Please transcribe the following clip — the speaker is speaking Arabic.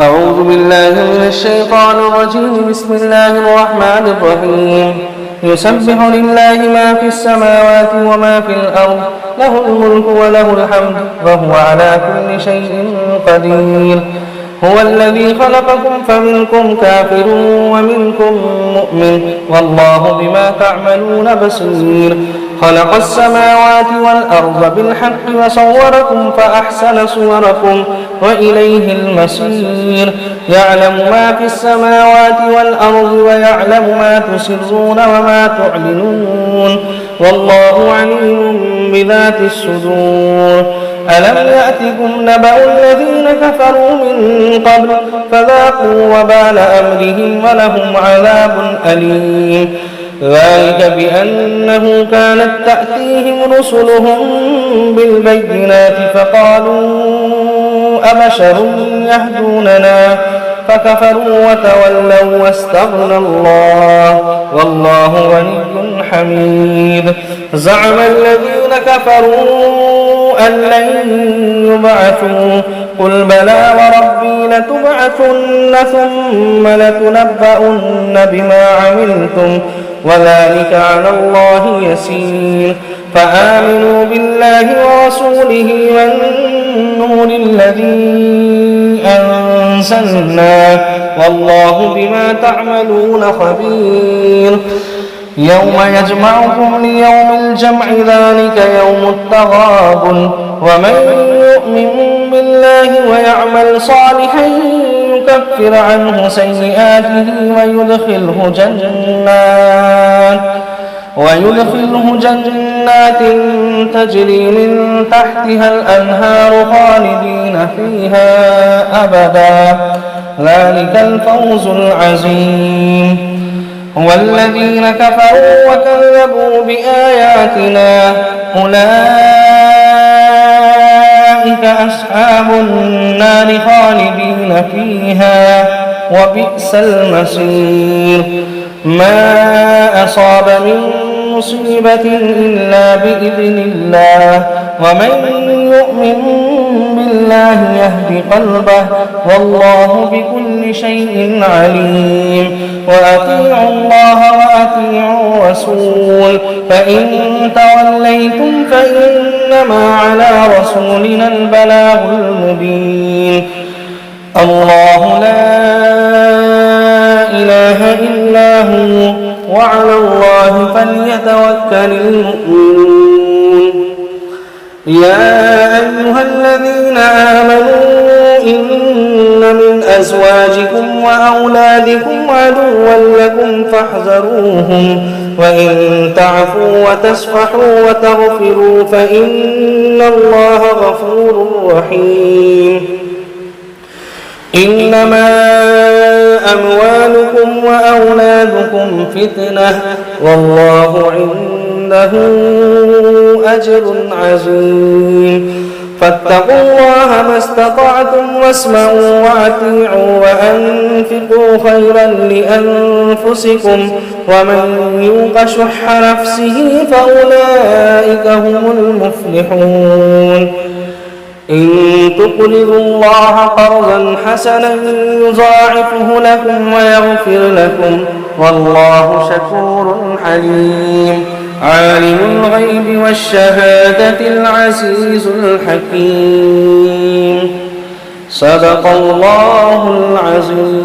أعوذ بالله من الشيطان الرجيم. بسم الله الرحمن الرحيم. يسبح لله ما في السماوات وما في الأرض، له الملك وله الحمد وهو على كل شيء قدير. هو الذي خلقكم فمنكم كافر ومنكم مؤمن، والله بما تعملون بصير. خلق السماوات والأرض بالحق وصوركم فأحسن صوركم وإليه المصير. يعلم ما في السماوات والأرض ويعلم ما تسرون وما تعلنون، والله عليم بذات الصدور. ألم يأتكم نبأ الذين كفروا من قبل فذاقوا وبال أمرهم ولهم عذاب أليم. ذلك بأنه كانت تأتيهم رسلهم بالبينات فقالوا أبشر يهدوننا فكفروا وتولوا واستغنى الله والله غني حميد. زعم الذين كفروا أن لن يبعثوا قل بلى وربي لتبعثن ثم لتنبؤن بما عملتم وذلك على الله يسير. فآمنوا بالله ورسوله والنور الذي أنزلنا والله بما تعملون خبير. يوم يجمعكم ليوم الجمع ذلك يوم التغابن. ومن يؤمن بالله ويعمل صالحا يكفر عنه سيئاته ويدخله جنات تجري من تحتها الأنهار خالدين فيها أبدا، ذلك الفوز العظيم. والذين كفروا وكذبوا بآياتنا أولئك أصحاب النار خالدين فيها وبئس المصير. ما أصاب من مصيبة إلا بإذن الله، ومن يؤمن بالله يهد قلبه والله بكل شيء عليم. وأطيعوا الله وأطيعوا الرسول، فإن توليتم فإنما على رسولنا البلاغ المبين. الله لا إله إلا هو وعلى الله فليتوكل المؤمنون. يا أيها الذين آمنوا إن من أزواجكم وأولادكم عدوا لكم فاحذروهم، وإن تعفوا وتصفحوا وتغفروا فإن الله غفور رحيم. إنما أموالكم وأولادكم فتنة والله عنده أجر عظيم. فاتقوا الله ما استطعتم واسمعوا وأطيعوا وأنفقوا خيرا لأنفسكم ومن يوق شح نفسه فأولئك هم المفلحون. إن تقرضوا الله قرضا حسنا يضاعفه لكم ويغفر لكم والله شكور حليم. عالم الغيب والشهادة العزيز الحكيم. صدق الله العظيم.